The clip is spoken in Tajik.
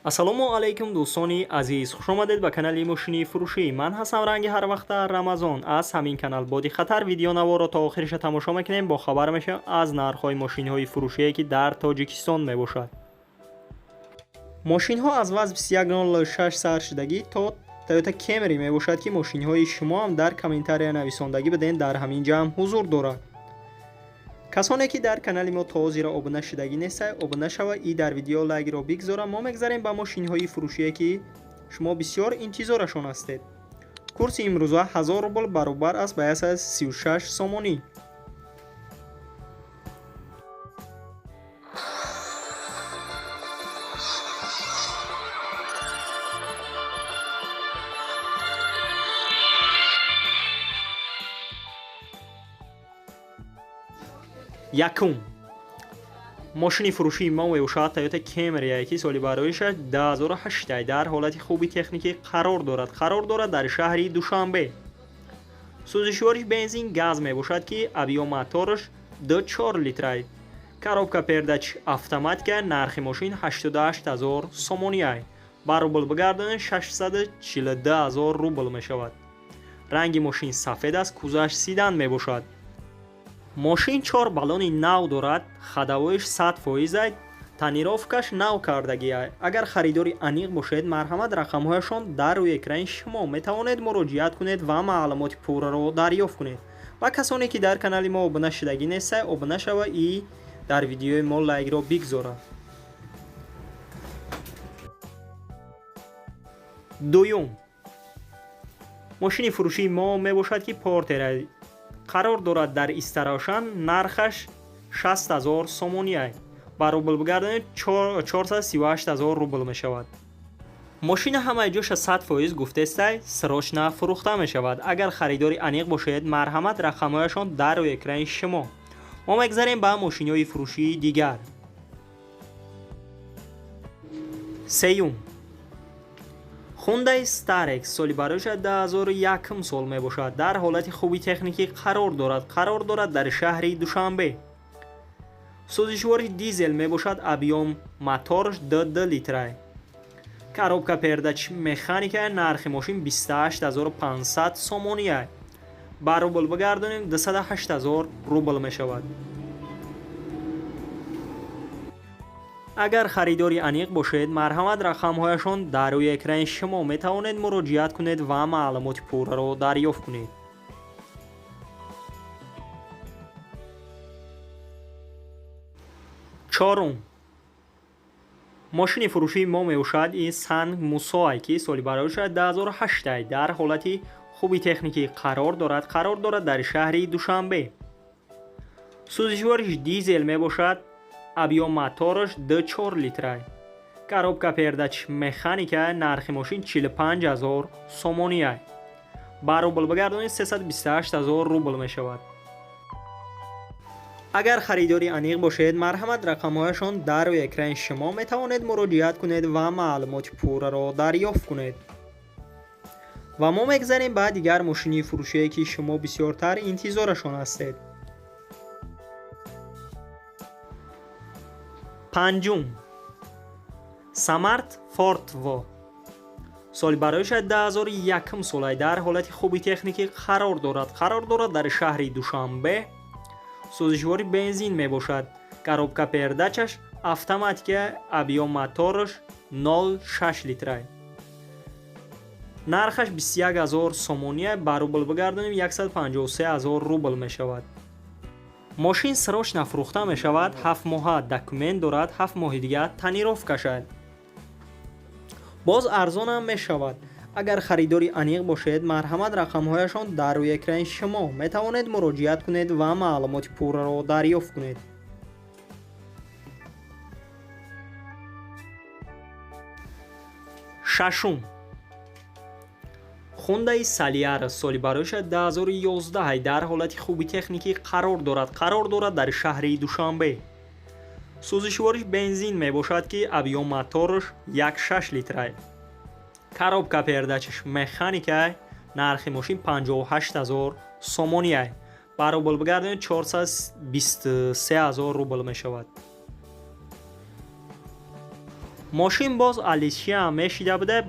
ассалому алайкум дӯстони азиз, хушомадед ба канали мошини фурӯшӣ. Ман ҳастам ранги ҳарвақта Рамазон. Аз ҳамин канал боди хатар видеонаворро то охириша тамошо мекунем. Бо хабар мешавем аз нархҳои мошинҳои фурӯшие ки дар Тоҷикистон мебошад. мошинҳо аз вазн 21.06 саршидагӣ то Toyota Camry мебошад ки мошинҳои шумо ҳам дар комментария нависондагӣ биден дар ҳамин ҷамъ ҳузур дорад. касоне ки дар канали мо то ҳозира обуна шудагӣ нестед, обуна шава и дар видео лайкро бигзора. мо мегзарем ба мошинҳои фурӯшие ки шумо бисёр интизорашон ҳастед. курси имрӯза 1000 рубл баробар аст ба 136 сомонӣ. якум мошини фурӯшии мо мебошад Toyota Camry ки соли бароишаш 2008 дар ҳолати хуби техникӣ қарор дорад дар шаҳри Душанбе. сӯзишвориш бензин газ мебошад ки объём мотораш 2.4 литрай. коробка пердач автоматика. нархи мошин 88000 сомониай. ба рубл бигардонем 642000 рубл мешавад. ранги мошин сафед аст. кузаш седан мебошад. мошин 4 баллони нав дорад. ходовоиш 100%. тонировкаш нав кардагиай. агар харидори аниқ бошед, марҳамат рақамҳояшон дар рӯи экрани шумо метавонед муроҷиат кунед ва маълумоти пурраро дарёфт кунед. ва касоне ки дар канали мо обуна шудагӣ нестед, обуна шава и дар видеои мо лайкро бигзора. дуюм мошини фурӯшии мо мебошад ки Porter қарор дорад дар Истарошан. нархаш 60000 сомониай. ба рубл бигардонем 438000 рубл мешавад. мошина ҳамаи ҷоша 100% гуфтестай срочна фурӯхта мешавад. агар харидори аниқ бошед, марҳамат рақамҳояшон дар рӯи экрани шумо. мо мегзарем ба мошинҳои фурӯшии дигар. сеюм Hyundai Starex соли бароишаш 2001 сол мебошад. дар ҳолати хуби техникӣ қарор дорад дар шаҳри Душанбе. сӯзишвориш дизел мебошад. объём мотораш 2 литрай. коробка пердач механика. нархи мошин 28500 сомониай. ба рубл бигардонем 208000 рубл мешавад. агар харидори аниқ бошед, марҳамат рақамҳояшон дар рӯи экрани шумо метавонед муроҷиат кунед ва маълумоти пурраро дарёфт кунед. чорум мошини фурӯшии мо мебошад Nissan Murano ки соли бароишаш 2008 дар ҳолати хуби техникӣ қарор дорад дар шаҳри Душанбе. сӯзишвориш дизел мебошад. объём мотораш 2.4 литрай. коробка пердач механика. нархи мошин 45000 сомониай. ба рубл бигардонем 328000 рубл мешавад. агар харидори аниқ бошед, марҳамат рақамҳояшон дар рӯи экрани шумо метавонед муроҷиат кунед ва маълумоти пурраро дарёфт кунед. ва мо мегзарем ба дигар мошини фурӯшие ки шумо бисёртар интизорашон ҳастед. панҷум Smart Fortwo соли бароишаш 2001 солай. дар ҳолати хуби техникӣ қарор дорад дар шаҳри Душанбе. сӯзишвори бензин мебошад. коробка пердачаш автоматика. объём мотораш 0.6 литрай. нархаш 21000 сомониай. ба рубл бигардонем 153000 рубл мешавад. мошин срочна фурӯхта мешавад. 7 моҳа документ дорад. 7 моҳи дига тонировкашад. боз арзонам мешавад. агар харидори аниқ бошед, марҳамат рақамҳояшон дар рӯи экрани шумо метавонед муроҷиат кунед ва маълумоти пурраро дарёфт кунед. шашум Hyundai Solaris соли бароишаш 2011 дар ҳолати хуби техникӣ қарор дорад дар шаҳри Душанбе. сӯзишвориш бензин мебошад ки объём мотораш 1.6 литрай. коробка пердачаш механика. нархи мошин 58000 сомониай. ба рубл бигардонем 423000 рубл мешавад. ماشین باز آلیسیا میشیده بوده.